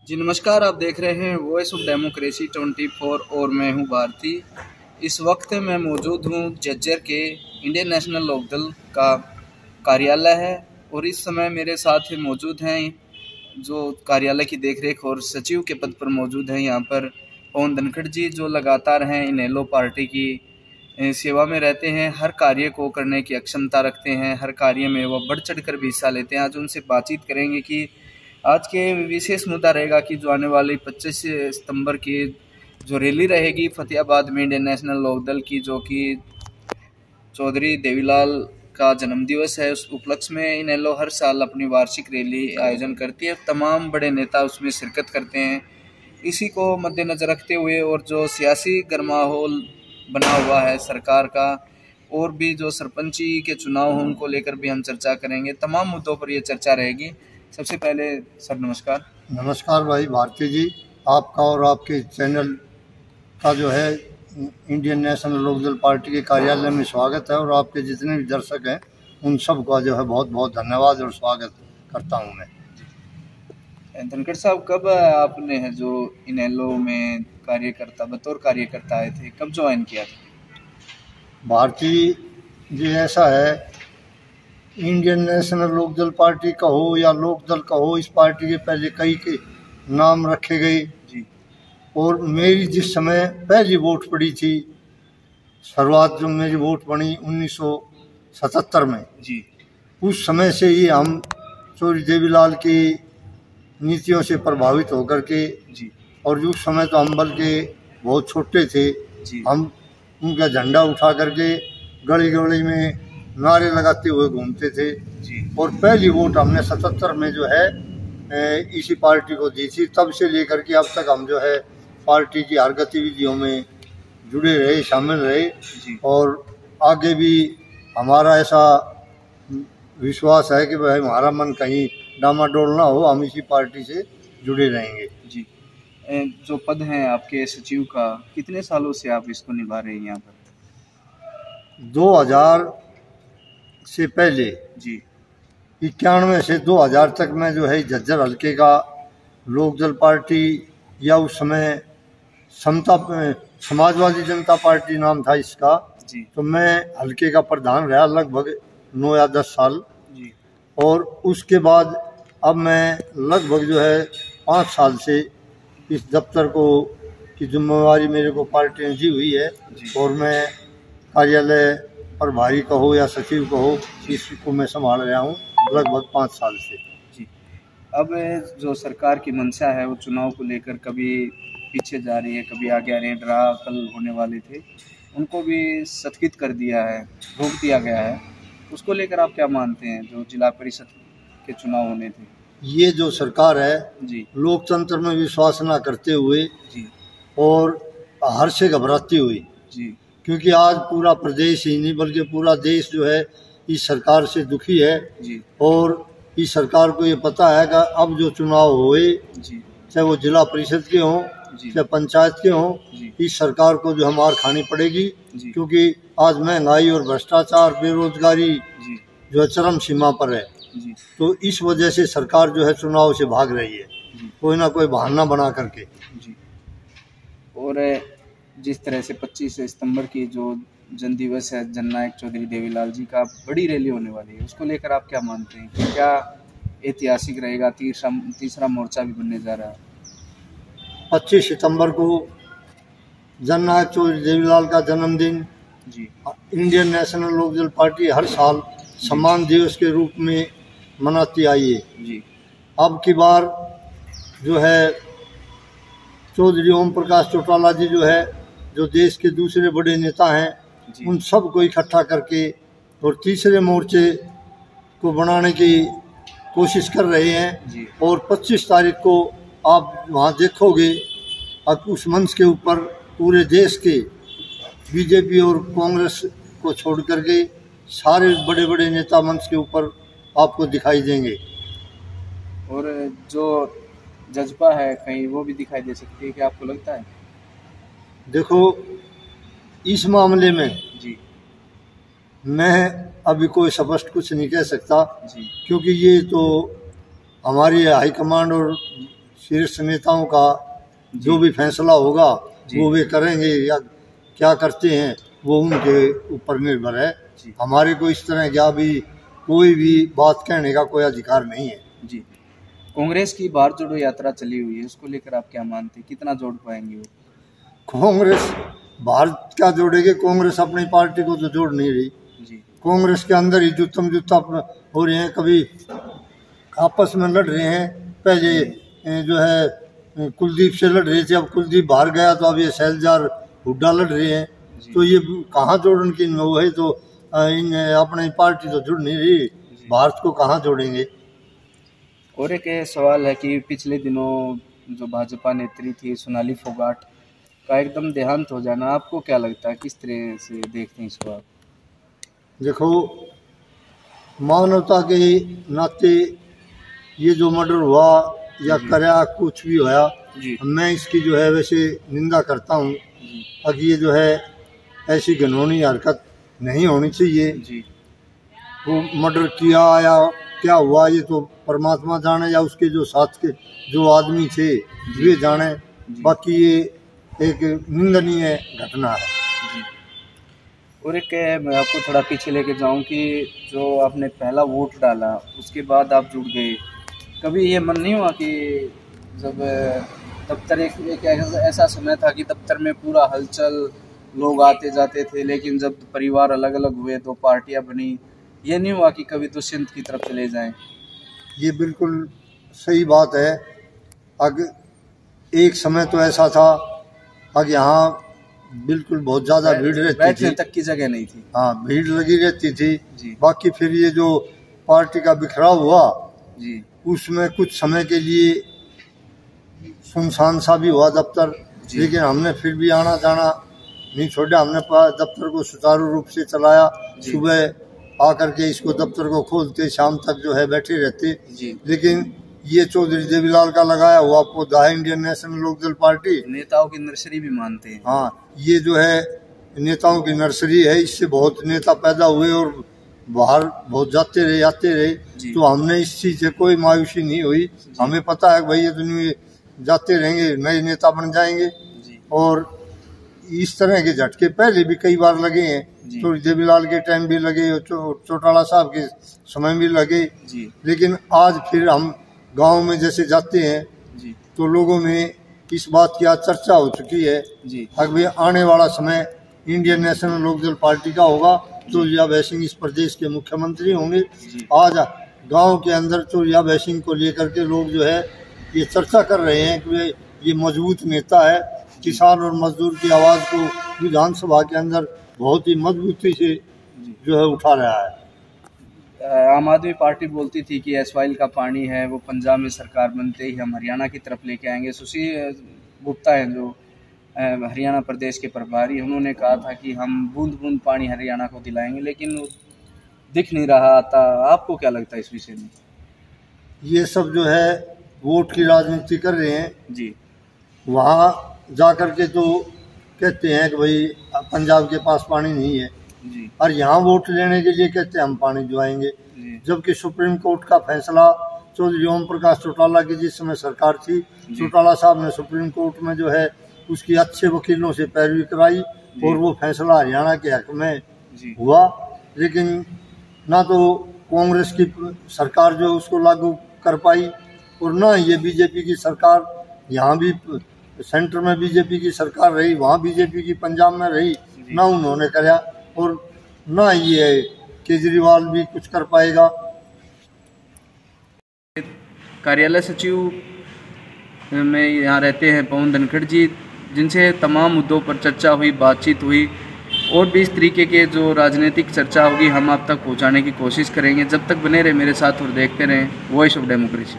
जी नमस्कार। आप देख रहे हैं वॉइस ऑफ डेमोक्रेसी 24 और मैं हूं भारती। इस वक्त मैं मौजूद हूं झज्जर के इंडियन नेशनल लोकदल का कार्यालय है और इस समय मेरे साथ मौजूद हैं जो कार्यालय की देखरेख और सचिव के पद पर मौजूद हैं यहाँ पर पवन धनखड़ जी, जो लगातार हैं इनेलो पार्टी की सेवा में रहते हैं। हर कार्य को करने की अक्षमता रखते हैं, हर कार्य में वह बढ़ चढ़ कर भी हिस्सा लेते हैं। आज उनसे बातचीत करेंगे कि आज के विशेष मुद्दा रहेगा कि जो आने वाली 25 सितंबर की जो रैली रहेगी फतेहाबाद में इंडियन नेशनल लोकदल की, जो कि चौधरी देवीलाल का जन्मदिवस है, उस उपलक्ष्य में इनेलो हर साल अपनी वार्षिक रैली आयोजन करती है। तमाम बड़े नेता उसमें शिरकत करते हैं। इसी को मद्देनज़र रखते हुए और जो सियासी गरमाहौल बना हुआ है सरकार का, और भी जो सरपंची के चुनाव हैं उनको लेकर भी हम चर्चा करेंगे। तमाम मुद्दों पर ये चर्चा रहेगी। सबसे पहले सर नमस्कार। नमस्कार भाई भारती जी, आपका और आपके चैनल का जो है इंडियन नेशनल लोकदल पार्टी के कार्यालय में स्वागत है, और आपके जितने भी दर्शक हैं उन सब का जो है बहुत बहुत धन्यवाद और स्वागत करता हूं मैं। धनखड़ साहब, कब आपने जो इनेलो में बतौर कार्यकर्ता आए थे, कब ज्वाइन किया था? भारती जी, ऐसा है, इंडियन नेशनल लोकदल पार्टी का हो या लोकदल का हो, इस पार्टी के पहले कई के नाम रखे गए जी। और मेरी जिस समय पहली वोट पड़ी थी, शुरुआत जो मेरी वोट पड़ी 1977 में जी, उस समय से ही हम चौधरी देवीलाल की नीतियों से प्रभावित होकर के जी, और उस समय तो हम बल्कि बहुत छोटे थे जी, हम उनका झंडा उठा करके गली गली में नारे लगाते हुए घूमते थे जी। और पहली वोट हमने 77 में जो है इसी पार्टी को दी थी। तब से लेकर के अब तक हम जो है पार्टी की हर गतिविधियों में जुड़े रहे, शामिल रहे जी। और आगे भी हमारा ऐसा विश्वास है कि भाई हमारा मन कहीं डामाडोल ना हो, हम इसी पार्टी से जुड़े रहेंगे। जी, जो पद है आपके सचिव का, कितने सालों से आप इसको निभा रहे हैं यहाँ पर? 2000 से पहले जी, 91 से 2000 तक मैं जो है झज्जर हल्के का लोकदल पार्टी या उस समय समाजवादी जनता पार्टी नाम था इसका, जी, तो मैं हल्के का प्रधान रहा लगभग 9 या 10 साल। जी, और उसके बाद अब मैं लगभग जो है 5 साल से इस दफ्तर को की जिम्मेवारी मेरे को पार्टी ने दी हुई है और मैं कार्यालय प्रभारी का हो या सचिव का हो, इसको मैं संभाल रहा हूँ लगभग 5 साल से। जी। अब जो सरकार की मंशा है वो चुनाव को लेकर कभी पीछे जा रही है, कभी आगे आ रही है। कल होने वाले थे, उनको भी स्थगित कर दिया है, रोक दिया गया है। उसको लेकर आप क्या मानते हैं, जो जिला परिषद के चुनाव होने थे? ये जो सरकार है जी, लोकतंत्र में विश्वास न करते हुए जी, और हर से घबराती हुई, जी, क्योंकि आज पूरा प्रदेश ही नहीं बल्कि पूरा देश जो है इस सरकार से दुखी है जी, और इस सरकार को ये पता है कि अब जो चुनाव हुए, जी, चाहे वो जिला परिषद के हों चाहे पंचायत के हों, इस सरकार को जो हमार खानी पड़ेगी, क्योंकि आज महंगाई और भ्रष्टाचार, बेरोजगारी जो है चरम सीमा पर है। तो इस वजह से सरकार जो है चुनाव से भाग रही है, कोई ना कोई बहाना बना करके। जी। और जिस तरह से 25 सितंबर की जो जन्मदिवस है जननायक चौधरी देवीलाल जी का, बड़ी रैली होने वाली है, उसको लेकर आप क्या मानते हैं कि क्या ऐतिहासिक रहेगा? तीसरा मोर्चा भी बनने जा रहा है। 25 सितंबर को जननायक चौधरी देवीलाल का जन्मदिन जी, इंडियन नेशनल लोकदल पार्टी हर साल सम्मान दिवस के रूप में मनाती आई है। जी, अब की बार जो है चौधरी ओम प्रकाश चौटाला जी जो है, जो देश के दूसरे बड़े नेता हैं, उन सब को इकट्ठा करके और तीसरे मोर्चे को बनाने की कोशिश कर रहे हैं। और 25 तारीख को आप वहाँ देखोगे, अब उस मंच के ऊपर पूरे देश के बीजेपी और कांग्रेस को छोड़ करके सारे बड़े बड़े नेता मंच के ऊपर आपको दिखाई देंगे। और जो जज्बा है कहीं वो भी दिखाई दे सकती है, क्या आपको लगता है? देखो, इस मामले में जी, मैं अभी कोई स्पष्ट कुछ नहीं कह सकता, जी, क्योंकि ये तो हमारी हाईकमांड और शीर्ष नेताओं का जो भी फैसला होगा वो वे करेंगे, या क्या करते हैं वो उनके ऊपर निर्भर है। हमारे को इस तरह क्या भी कोई भी बात कहने का कोई अधिकार नहीं है जी। कांग्रेस की भारत जोड़ो यात्रा चली हुई है, उसको लेकर आप क्या मानते हैं, कितना जोड़ पाएंगे वो? कांग्रेस भारत क्या जोड़ेगी? कांग्रेस अपनी पार्टी को तो जोड़ नहीं रही जी। कांग्रेस के अंदर ही जुत्तम जुत्ता हो रहे हैं, कभी आपस में लड़ रहे हैं। पहले जो है कुलदीप से लड़ रहे थे, अब कुलदीप बाहर गया तो अब ये शैलजार हुड्डा लड़ रहे हैं। तो ये कहाँ जोड़न की वो है? तो इन अपनी पार्टी तो जुड़ नहीं रही, भारत को कहाँ जोड़ेंगे? और एक सवाल है कि पिछले दिनों जो भाजपा नेत्री थी सोनाली फोगाट का एकदम देहांत हो जाना, आपको क्या लगता है, किस तरह से देखते हैं इसको आप? देखो, मानवता के नाते ये जो मर्डर हुआ या करया कुछ भी हुआ, मैं इसकी जो है वैसे निंदा करता हूँ। अब ये जो है ऐसी घिनौनी हरकत नहीं होनी चाहिए जी। वो मर्डर किया या क्या हुआ ये तो परमात्मा जाने, या उसके जो साथ के जो आदमी थे वे जाने। बाकी ये एक निंदनीय घटना है जी। और एक मैं आपको थोड़ा पीछे लेके जाऊं कि जो आपने पहला वोट डाला उसके बाद आप जुड़ गए, कभी ये मन नहीं हुआ कि जब दफ्तर एक ऐसा समय था कि दफ्तर में पूरा हलचल, लोग आते जाते थे, लेकिन जब परिवार अलग अलग हुए, दो पार्टियां बनी, ये नहीं हुआ कि कभी दुष्यंत की तरफ चले जाएं? ये बिल्कुल सही बात है। अग एक समय तो ऐसा था, अग यहाँ बिल्कुल बहुत ज्यादा भीड़ रहती थी, बैठने तक की जगह नहीं थी। हाँ, भीड़ लगी रहती थी। बाकी फिर ये जो पार्टी का बिखराव हुआ जी, उसमें कुछ समय के लिए सुनसान सा भी हुआ दफ्तर, लेकिन हमने फिर भी आना जाना नहीं छोड़ा। हमने दफ्तर को सुचारू रूप से चलाया। सुबह आकर के इसको दफ्तर को खोलते, शाम तक जो है बैठे रहते। लेकिन ये चौधरी देवीलाल का लगाया हुआ पौधा है इंडियन नेशनल लोकदल पार्टी, नेताओं की नर्सरी भी मानते हैं। हाँ, ये जो है नेताओं की नर्सरी है। इससे बहुत नेता पैदा हुए और बाहर बहुत जाते रहे आते रहे। तो हमने इस चीज से कोई मायूसी नहीं हुई। हमें पता है भाई ये दुनिया जाते रहेंगे, नए नेता बन जाएंगे। और इस तरह के झटके पहले भी कई बार लगे हैं, तो देवीलाल के टाइम भी लगे, चौटाला साहब के समय भी लगे। लेकिन आज फिर हम गांव में जैसे जाते हैं तो लोगों में इस बात की आज चर्चा हो चुकी है। अभी आने वाला समय इंडियन नेशनल लोकदल पार्टी का होगा, चौरिया बहसिंह इस प्रदेश के मुख्यमंत्री होंगे। आज गांव के अंदर चौरिया बहसिंह को लेकर के लोग जो है ये चर्चा कर रहे हैं कि ये मजबूत नेता है, किसान और मजदूर की आवाज़ को विधानसभा के अंदर बहुत ही मजबूती से जो है उठा रहा है। आम आदमी पार्टी बोलती थी कि एसवाइल का पानी है वो पंजाब में सरकार बनते ही हम हरियाणा की तरफ लेके आएंगे। सुशील गुप्ता हैं जो हरियाणा प्रदेश के प्रभारी, उन्होंने कहा था कि हम बूंद बूंद पानी हरियाणा को दिलाएंगे, लेकिन दिख नहीं रहा आता। आपको क्या लगता है इस विषय में? ये सब जो है वोट की राजनीति कर रहे हैं जी। वहाँ जा कर के तो कहते हैं कि भाई पंजाब के पास पानी नहीं है जी, और यहाँ वोट लेने के लिए कहते हैं हम पानी दिलाएंगे। जबकि सुप्रीम कोर्ट का फैसला चौधरी ओम प्रकाश चौटाला की जिस समय सरकार थी, चौटाला साहब ने सुप्रीम कोर्ट में जो है उसकी अच्छे वकीलों से पैरवी कराई और वो फैसला हरियाणा के हक में हुआ। लेकिन ना तो कांग्रेस की सरकार जो उसको लागू कर पाई और ना ये बीजेपी की सरकार, यहाँ भी सेंटर में बीजेपी की सरकार रही, वहाँ बीजेपी की पंजाब में रही, ना उन्होंने कराया और ना ये केजरीवाल भी कुछ कर पाएगा। कार्यालय सचिव में यहाँ रहते हैं पवन धनखड़ जी, जिनसे तमाम मुद्दों पर चर्चा हुई, बातचीत हुई, और भी इस तरीके के जो राजनीतिक चर्चा होगी हम आप तक पहुँचाने की कोशिश करेंगे। जब तक बने रहे मेरे साथ और देखते रहें वॉइस ऑफ डेमोक्रेसी।